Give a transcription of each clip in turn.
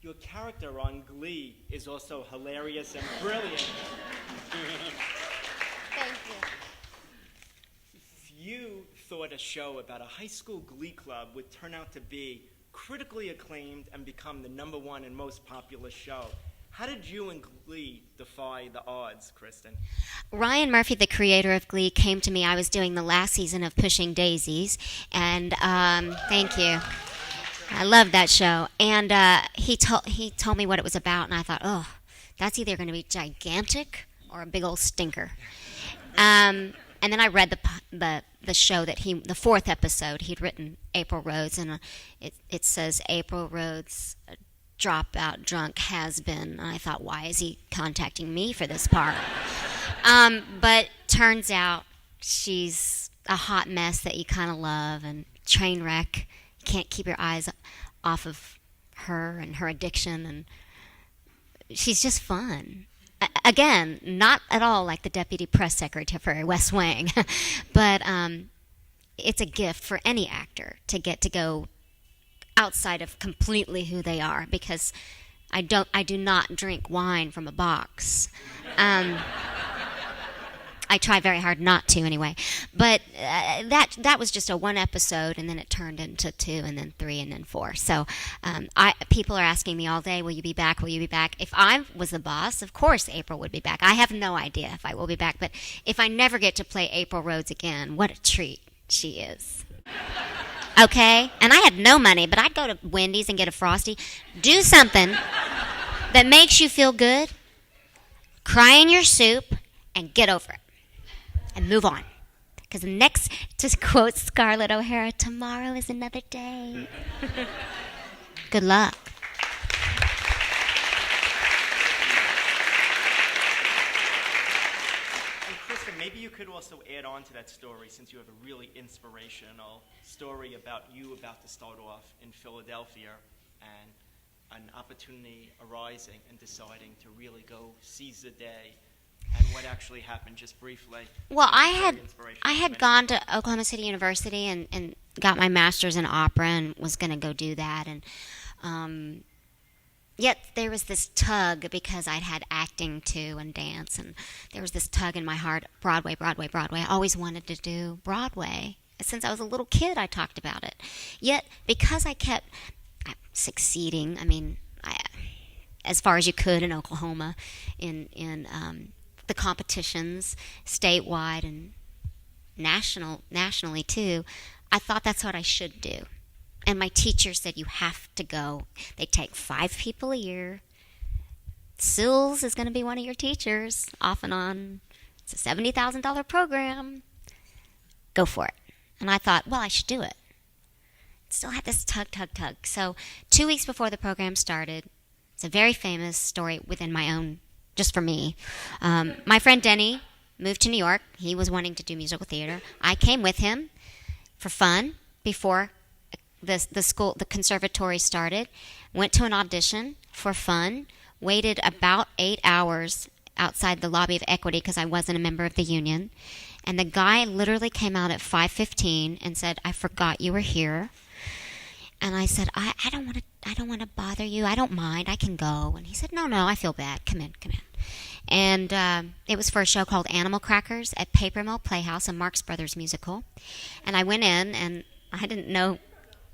Your character on Glee is also hilarious and brilliant. Thank you. You thought a show about a high school glee club would turn out to be critically acclaimed and become the #1 and most popular show. How did you and Glee defy the odds, Kristin? Ryan Murphy, the creator of Glee, came to me. I was doing the last season of Pushing Daisies, and thank you. I love that show. And he told me what it was about, and I thought, oh, that's either going to be gigantic or a big old stinker. And then I read the show that the 4th episode he'd written, April Rhodes, and it says April Rhodes, dropout drunk has been. And I thought, why is he contacting me for this part? But turns out she's a hot mess that you kind of love, and train wreck. You can't keep your eyes off of her and her addiction, and she's just fun. Again, not at all like the deputy press secretary, Wes Wang, but it's a gift for any actor to get to go outside of completely who they are, because I do not drink wine from a box. I try very hard not to, anyway. But that was just a 1 episode, and then it turned into 2, and then 3, and then 4. So people are asking me all day, will you be back? Will you be back? If I was the boss, of course April would be back. I have no idea if I will be back. But if I never get to play April Rhodes again, what a treat she is. Okay? And I had no money, but I'd go to Wendy's and get a Frosty. Do something that makes you feel good, cry in your soup, and get over it. And move on. Because next, to quote Scarlett O'Hara, tomorrow is another day. Good luck. And Kristin, maybe you could also add on to that story, since you have a really inspirational story about you about to start off in Philadelphia and an opportunity arising and deciding to really go seize the day. And what actually happened, just briefly. Well, I had gone to Oklahoma City University and got my master's in opera and was going to go do that. And yet there was this tug, because I'd had acting too and dance. And there was this tug in my heart, Broadway. I always wanted to do Broadway. Since I was a little kid, I talked about it. Yet, because I kept succeeding, as far as you could in Oklahoma, in the competitions, statewide and nationally too, I thought that's what I should do. And my teacher said, you have to go. They take 5 people a year. Sills is going to be one of your teachers, off and on. It's a $70,000 program. Go for it. And I thought, well, I should do it. Still had this tug. So 2 weeks before the program started, it's a very famous story within my own, just for me. My friend Denny moved to New York. He was wanting to do musical theater. I came with him for fun before the conservatory started. Went to an audition for fun. Waited about 8 hours outside the lobby of Equity because I wasn't a member of the union. And the guy literally came out at 5:15 and said, "I forgot you were here." And I said, I don't want to bother you. I don't mind. I can go. And he said, no, I feel bad. Come in. And it was for a show called Animal Crackers at Paper Mill Playhouse, a Marx Brothers musical. And I went in, and I didn't know.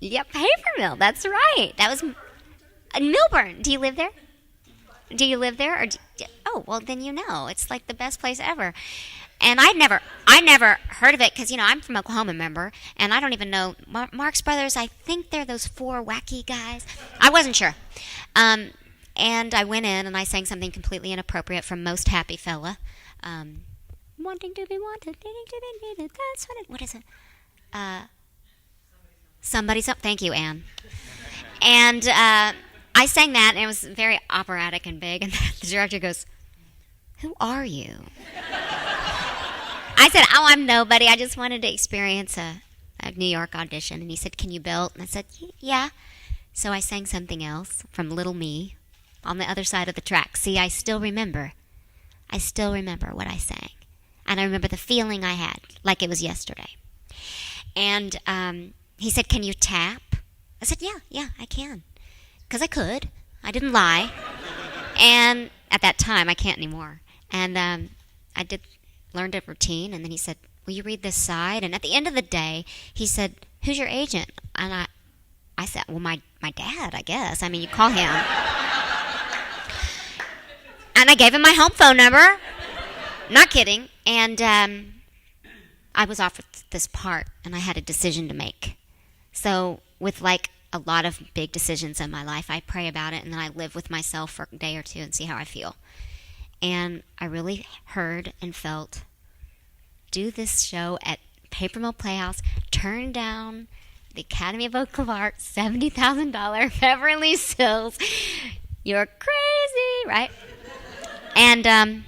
Yep, Paper Mill. That's right. That was in Milburn. Do you live there? Or oh, well, then you know. It's like the best place ever. And I never heard of it because, I'm from Oklahoma, remember, and I don't even know Marx Brothers. I think they're those 4 wacky guys. I wasn't sure. And I went in and I sang something completely inappropriate from Most Happy Fella. Wanting to be wanted, needing to be needed. That's what is it? Somebody's up. Thank you, Anne. And I sang that, and it was very operatic and big. And the director goes, "Who are you?" I said, "Oh, I'm nobody. I just wanted to experience a New York audition." And he said, "Can you belt?" And I said, "Yeah." So I sang something else from Little Me on the other side of the track. See, I still remember what I sang. And I remember the feeling I had, like it was yesterday. And he said, "Can you tap?" I said, yeah, I can. Because I could. I didn't lie. And at that time, I can't anymore. And I learned a routine, and then he said, will you read this side? And at the end of the day, he said, who's your agent? And I said, well, my dad, I guess. I mean, you call him. And I gave him my home phone number. Not kidding. And I was offered this part, and I had a decision to make. So with like a lot of big decisions in my life, I pray about it, and then I live with myself for a day or two and see how I feel. And I really heard and felt, do this show at Paper Mill Playhouse, turn down the Academy of Vocal Arts, $70,000 Beverly Hills. You're crazy, right? And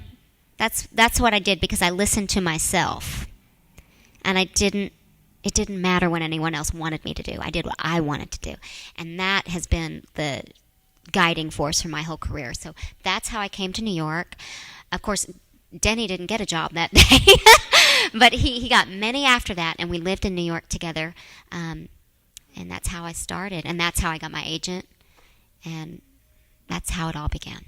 that's what I did, because I listened to myself. And it didn't matter what anyone else wanted me to do. I did what I wanted to do. And that has been the guiding force for my whole career. So that's how I came to New York. Of course, Denny didn't get a job that day, but he got many after that, and we lived in New York together. And that's how I started, and that's how I got my agent, and that's how it all began.